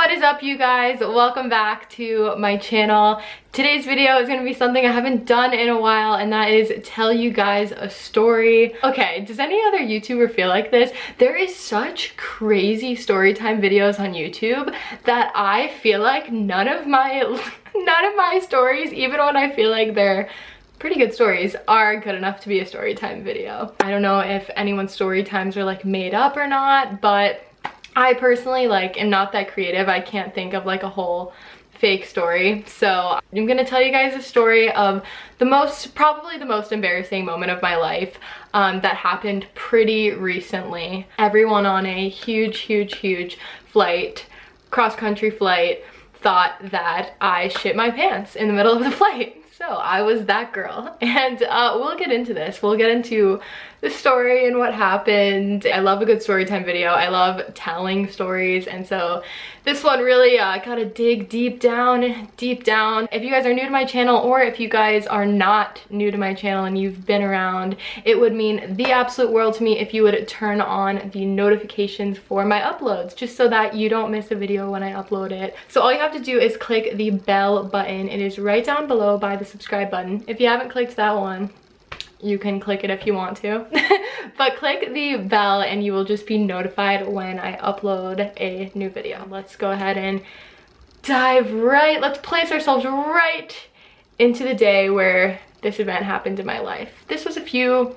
What is up, you guys? Welcome back to my channel. Today's video is going to be something I haven't done in a while, and that is tell you guys a story. Okay, does any other YouTuber feel like this? There is such crazy story time videos on YouTube that I feel like none of my stories, even when I feel like they're pretty good stories, are good enough to be a story time video. I don't know if anyone's story times are like made up or not, but I personally am not that creative. I can't think of like a whole fake story. So I'm gonna tell you guys a story of probably the most embarrassing moment of my life that happened pretty recently. Everyone on a huge flight, cross-country flight, thought that I shit my pants in the middle of the flight. So I was that girl, and we'll get into this. We'll get into the story and what happened. I love a good story time video. I love telling stories, and so this one really gotta dig deep down. If you guys are new to my channel, or if you guys are not new to my channel and you've been around, it would mean the absolute world to me if you would turn on the notifications for my uploads, just so that you don't miss a video when I upload it. So all you have to do is click the bell button. It is right down below by the subscribe button. If you haven't clicked that one, you can click it if you want to. But click the bell and you will just be notified when I upload a new video. Let's go ahead and let's place ourselves right into the day where this event happened in my life. This was a few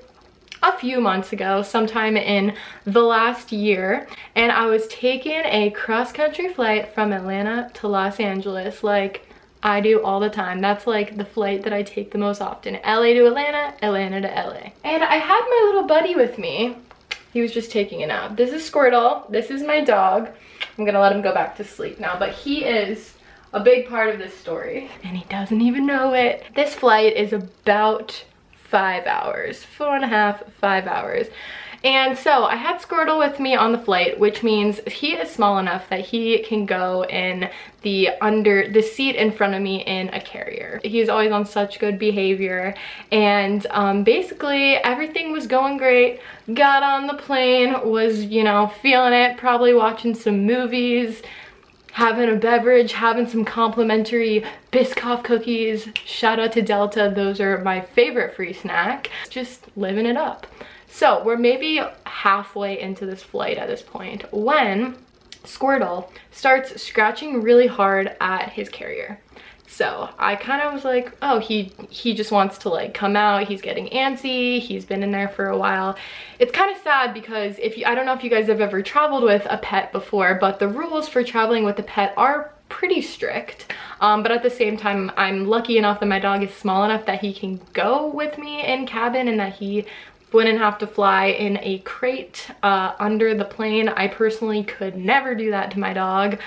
months ago, sometime in the last year, and I was taking a cross-country flight from Atlanta to Los Angeles, like I do all the time. That's like the flight that I take the most often. LA to Atlanta, Atlanta to LA. And I had my little buddy with me. He was just taking a nap. This is Squirtle. This is my dog. I'm gonna let him go back to sleep now, but he is a big part of this story, and he doesn't even know it. This flight is about 5 hours, 4.5, 5 hours. And so I had Squirtle with me on the flight, which means he is small enough that he can go in the seat in front of me in a carrier. He's always on such good behavior, and basically everything was going great. Got on the plane, was, you know, feeling it, probably watching some movies, having a beverage, having some complimentary Biscoff cookies. Shout out to Delta, those are my favorite free snack. Just living it up. So we're maybe halfway into this flight at this point when Squirtle starts scratching really hard at his carrier. So I kind of was like, oh, he just wants to like come out. He's getting antsy. He's been in there for a while. It's kind of sad because I don't know if you guys have ever traveled with a pet before, but the rules for traveling with a pet are pretty strict. But at the same time, I'm lucky enough that my dog is small enough that he can go with me in cabin and that he wouldn't have to fly in a crate under the plane. I personally could never do that to my dog.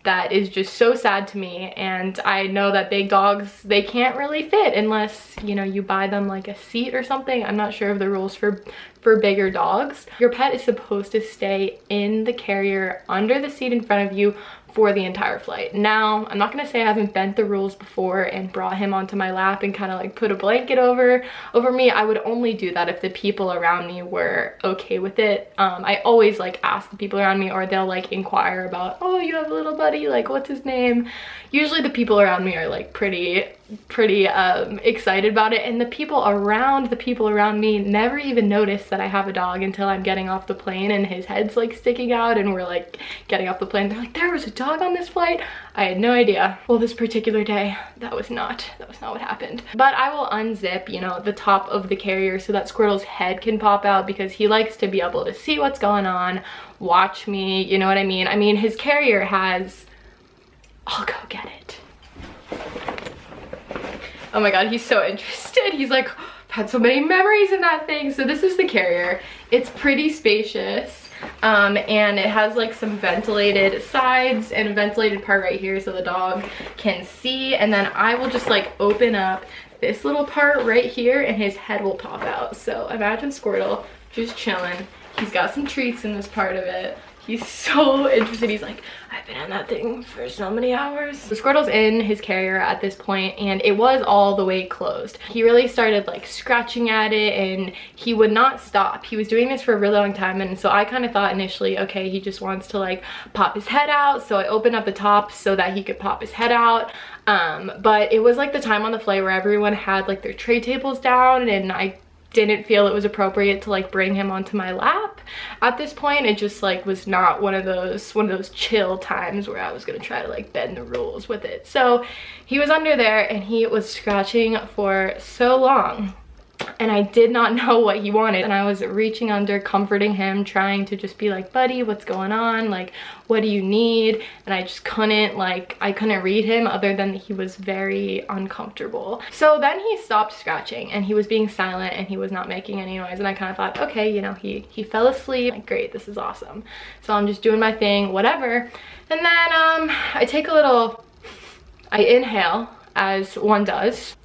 That is just so sad to me, and I know that big dogs, they can't really fit unless, you know, you buy them like a seat or something. I'm not sure of the rules for bigger dogs. Your pet is supposed to stay in the carrier under the seat in front of you for the entire flight. Now, I'm not gonna say I haven't bent the rules before and brought him onto my lap and kind of like put a blanket over me. I would only do that if the people around me were okay with it. I always like ask the people around me, or they'll like inquire about, oh, you have a little buddy, like what's his name? Usually the people around me are like pretty excited about it, and the people around me never even notice that I have a dog until I'm getting off the plane and his head's like sticking out and we're like getting off the plane. They're like, there was a dog on this flight? I had no idea. Well, this particular day, that was not what happened. But I will unzip, you know, the top of the carrier so that Squirtle's head can pop out, because he likes to be able to see what's going on, watch me, you know what I mean? I mean, his carrier has, I'll go get it. Oh my god, he's so interested. He's like, I've had so many memories in that thing. So this is the carrier. It's pretty spacious. And it has like some ventilated sides and a ventilated part right here so the dog can see. And then I will just like open up this little part right here and his head will pop out. So imagine Squirtle just chilling. He's got some treats in this part of it. He's so interested. He's like, I've been on that thing for so many hours. So Squirtle's in his carrier at this point, and it was all the way closed. He really started like scratching at it, and he would not stop. He was doing this for a really long time, and so I kind of thought initially, okay, he just wants to like pop his head out. So I opened up the top so that he could pop his head out. But it was like the time on the flight where everyone had like their tray tables down, and I didn't feel it was appropriate to like bring him onto my lap at this point. It just like was not one of those chill times where I was gonna try to like bend the rules with it. So he was under there and he was scratching for so long, and I did not know what he wanted, and I was reaching under, comforting him, trying to just be like, buddy, what's going on, like what do you need? And I just couldn't, like, I couldn't read him other than he was very uncomfortable. So then he stopped scratching and he was being silent and he was not making any noise, and I kind of thought, okay, you know, he fell asleep, like, great, this is awesome. So I'm just doing my thing, whatever. And then I inhale, as one does.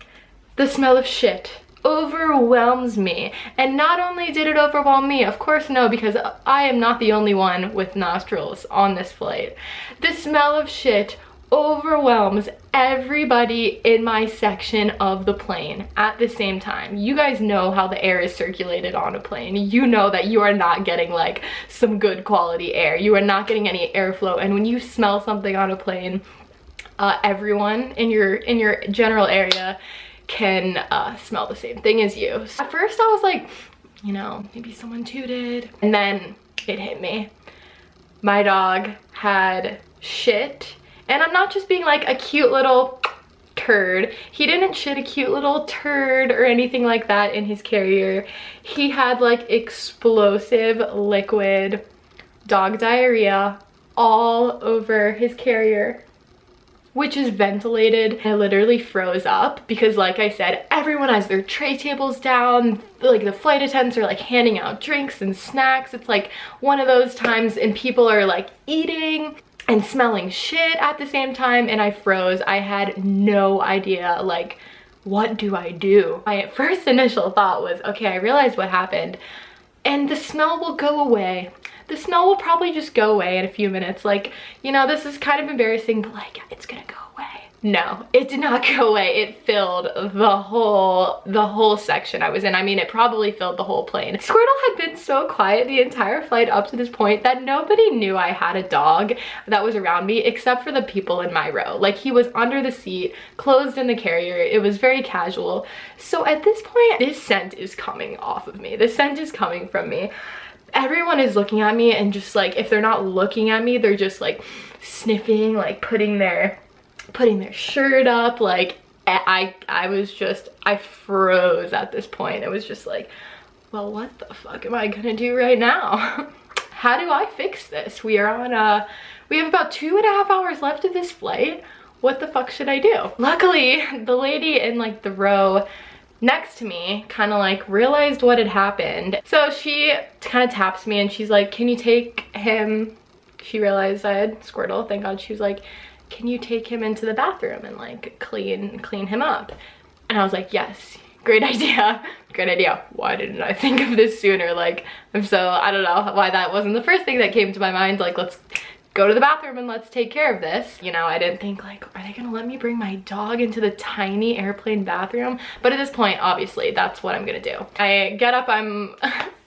The smell of shit overwhelms me. And not only did it overwhelm me, of course no, because I am not the only one with nostrils on this flight. The smell of shit overwhelms everybody in my section of the plane at the same time. You guys know how the air is circulated on a plane. You know that you are not getting like some good quality air. You are not getting any airflow, and when you smell something on a plane, everyone in your general area can smell the same thing as you. So at first I was like, you know, maybe someone tooted, and then it hit me. My dog had shit, and I'm not just being like a cute little turd. He didn't shit a cute little turd or anything like that in his carrier. He had like explosive liquid dog diarrhea all over his carrier, which is ventilated. I literally froze up because, like I said, everyone has their tray tables down. Like the flight attendants are like handing out drinks and snacks. It's like one of those times, and people are like eating and smelling shit at the same time, and I froze. I had no idea, like, what do I do? My first initial thought was, okay, I realized what happened, and the smell will go away. The smell will probably just go away in a few minutes. Like, you know, this is kind of embarrassing, but like, it's gonna go away. No, it did not go away. It filled the whole section I was in. I mean, it probably filled the whole plane. Squirtle had been so quiet the entire flight up to this point that nobody knew I had a dog that was around me except for the people in my row. Like, he was under the seat, closed in the carrier. It was very casual. So at this point, this scent is coming off of me. This scent is coming from me. Everyone is looking at me, and just like, if they're not looking at me, they're just like sniffing, like putting their shirt up. Like, I froze at this point. It was just like, well, what the fuck am I gonna do right now? How do I fix this? We are on we have about 2.5 hours left of this flight. What the fuck should I do? Luckily, the lady in like the row next to me kind of like realized what had happened. So she kind of taps me and she's like, can you take him? She realized I had Squirtle, thank God. She was like, can you take him into the bathroom and like clean him up? And I was like, yes, great idea, great idea. Why didn't I think of this sooner? Like, I don't know why that wasn't the first thing that came to my mind. Like, let's go to the bathroom and let's take care of this. You know, I didn't think like, are they gonna let me bring my dog into the tiny airplane bathroom? But at this point, obviously, that's what I'm gonna do. I get up, I'm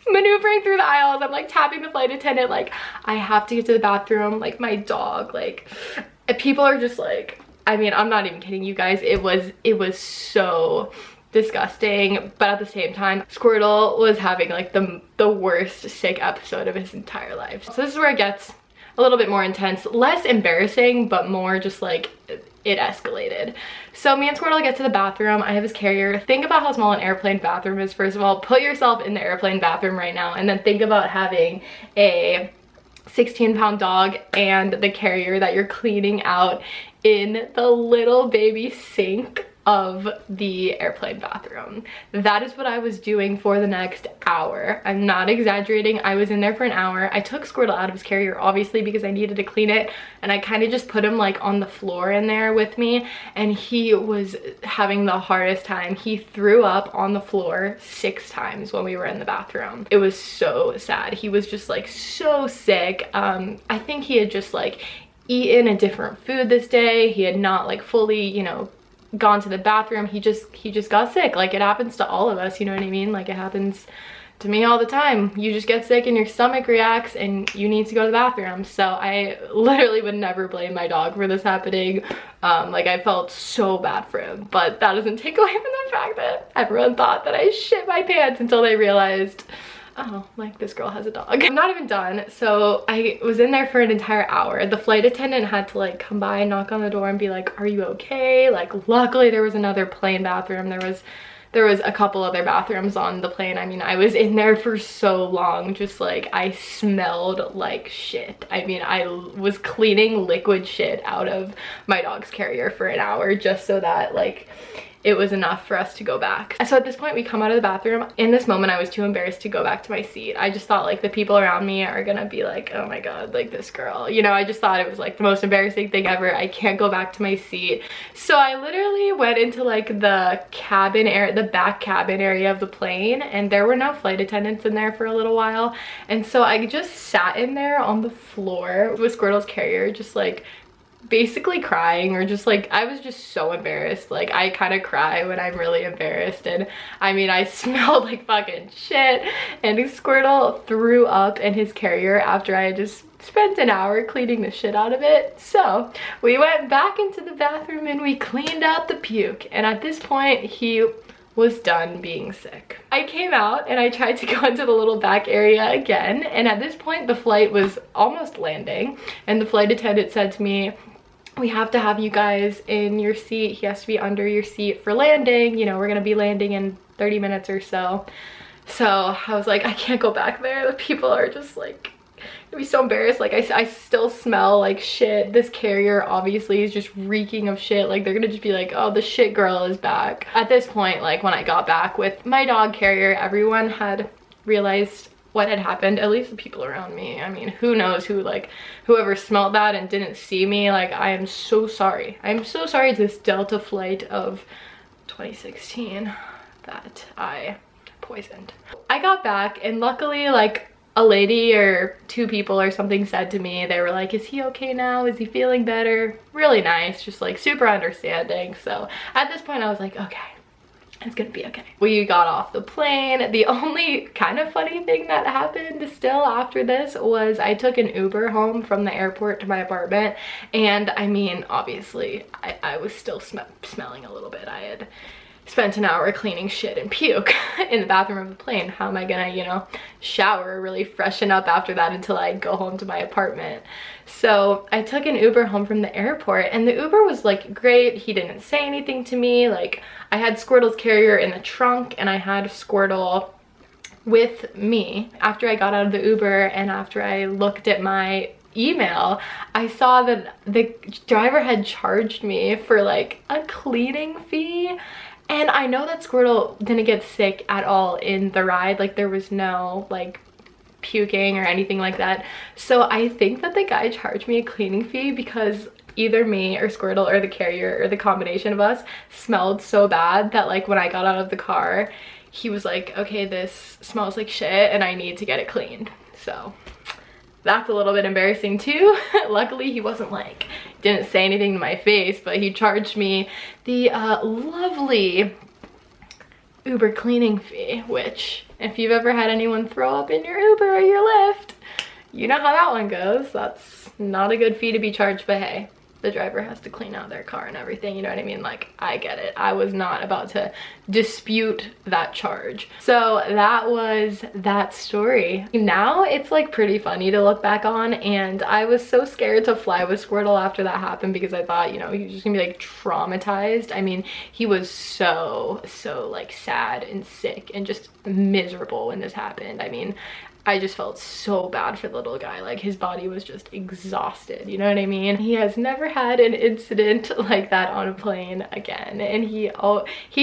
maneuvering through the aisles, I'm like tapping the flight attendant, like, I have to get to the bathroom, like my dog, like, people are just like, I mean, I'm not even kidding you guys, it was so disgusting. But at the same time, Squirtle was having like the worst sick episode of his entire life. So this is where it gets a little bit more intense, less embarrassing, but more just like it escalated. So me and Squirtle get to the bathroom. I have his carrier. Think about how small an airplane bathroom is. First of all, put yourself in the airplane bathroom right now, and then think about having a 16-pound dog and the carrier that you're cleaning out in the little baby sink of the airplane bathroom. That is what I was doing for the next hour. I'm not exaggerating. I was in there for an hour. I took Squirtle out of his carrier, obviously, because I needed to clean it, and I kind of just put him like on the floor in there with me, and he was having the hardest time. He threw up on the floor 6 times when we were in the bathroom. It was so sad. He was just like so sick. I think he had just like eaten a different food this day. He had not like fully, you know, gone to the bathroom. He just got sick. Like, it happens to all of us, you know what I mean? Like, it happens to me all the time. You just get sick and your stomach reacts and you need to go to the bathroom. So I literally would never blame my dog for this happening. Like, I felt so bad for him, but that doesn't take away from the fact that everyone thought that I shit my pants until they realized, oh, like, this girl has a dog. I'm not even done. So I was in there for an entire hour. The flight attendant had to like come by, knock on the door and be like, are you okay? Like, luckily there was another plane bathroom. There was a couple other bathrooms on the plane. I mean, I was in there for so long, just like, I smelled like shit. I mean, I was cleaning liquid shit out of my dog's carrier for an hour just so that like it was enough for us to go back. So at this point, we come out of the bathroom. In this moment, I was too embarrassed to go back to my seat. I just thought like the people around me are gonna be like, oh my God, like this girl. You know, I just thought it was like the most embarrassing thing ever. I can't go back to my seat. So I literally went into like the cabin area, the back cabin area of the plane, and there were no flight attendants in there for a little while. And so I just sat in there on the floor with Squirtle's carrier, just like basically crying, or just like, I was just so embarrassed. Like, I kind of cry when I'm really embarrassed, and I mean, I smelled like fucking shit, and Squirtle threw up in his carrier after I had just spent an hour cleaning the shit out of it. So we went back into the bathroom and we cleaned out the puke, and at this point he was done being sick. I came out and I tried to go into the little back area again, and at this point the flight was almost landing, and the flight attendant said to me, we have to have you guys in your seat. He has to be under your seat for landing. You know, we're gonna be landing in 30 minutes or so. So I was like, I can't go back there. The people are just like gonna be so embarrassed. Like, I still smell like shit. This carrier obviously is just reeking of shit. Like, they're gonna just be like, oh, the shit girl is back. At this point, like, when I got back with my dog carrier, everyone had realized what had happened, at least the people around me. I mean, who knows who, like, whoever smelled that and didn't see me. Like, I am so sorry. I'm so sorry to this Delta flight of 2016 that I poisoned. I got back, and luckily, like, a lady or 2 people or something said to me, they were like, is he okay now? Is he feeling better? Really nice, just like super understanding. So at this point I was like, okay, it's gonna be okay. We got off the plane. The only kind of funny thing that happened still after this was I took an Uber home from the airport to my apartment, and I mean, obviously I was still smelling a little bit. I had spent an hour cleaning shit and puke in the bathroom of the plane. How am I gonna, you know, shower, really freshen up after that until I go home to my apartment? So I took an Uber home from the airport, and the Uber was like great. He didn't say anything to me. Like, I had Squirtle's carrier in the trunk, and I had Squirtle with me. After I got out of the Uber and after I looked at my email, I saw that the driver had charged me for like a cleaning fee. And I know that Squirtle didn't get sick at all in the ride. Like, there was no like puking or anything like that. So I think that the guy charged me a cleaning fee because either me or Squirtle or the carrier or the combination of us smelled so bad that, like, when I got out of the car, he was like, okay, this smells like shit and I need to get it cleaned. So that's a little bit embarrassing too. Luckily he wasn't like, didn't say anything to my face, but he charged me the lovely Uber cleaning fee, which if you've ever had anyone throw up in your Uber or your Lyft, you know how that one goes. That's not a good fee to be charged, but hey, the driver has to clean out their car and everything, you know what I mean? Like, I get it. I was not about to dispute that charge. So that was that story. Now it's like pretty funny to look back on, and I was so scared to fly with Squirtle after that happened because I thought, you know, he was just gonna be like traumatized. I mean, he was so like sad and sick and just miserable when this happened. I mean, I just felt so bad for the little guy. Like, his body was just exhausted, you know what I mean? He has never had an incident like that on a plane again, and he's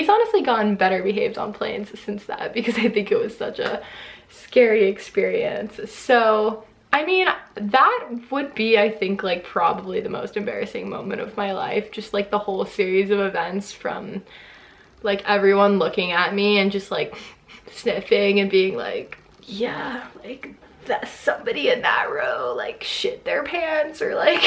honestly gotten better behaved on planes since that, because I think it was such a scary experience. So I mean, that would be, I think, like probably the most embarrassing moment of my life. Just like the whole series of events, from like everyone looking at me and just like sniffing and being like, yeah, like that's somebody in that row like shit their pants, or like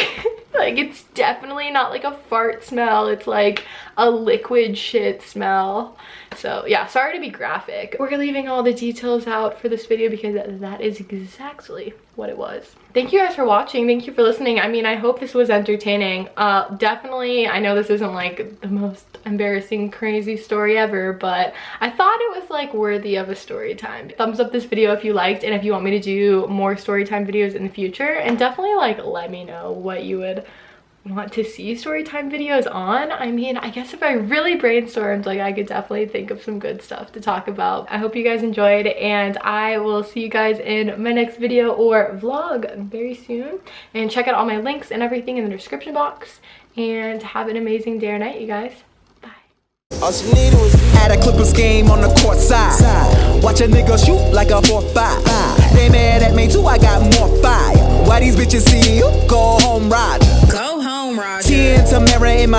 like it's definitely not like a fart smell, it's like a liquid shit smell. So yeah, sorry to be graphic. We're leaving all the details out for this video because that is exactly what it was. Thank you guys for watching. Thank you for listening. I mean, I hope this was entertaining. Definitely, I know this isn't like the most embarrassing, crazy story ever, but I thought it was like worthy of a story time. Thumbs up this video if you liked, and if you want me to do more story time videos in the future, and definitely like let me know what you would want to see story time videos on. I mean, I guess if I really brainstormed, like I could definitely think of some good stuff to talk about. I hope you guys enjoyed, and I will see you guys in my next video or vlog very soon. And check out all my links and everything in the description box, and have an amazing day or night, you guys. Bye. All she needed was at a Clippers game on the court side. Watch a nigga shoot like a 4-5. They mad at me too, I got more fire. Why these bitches see you? Go home, Roger. Go home, Roger. Tamara in my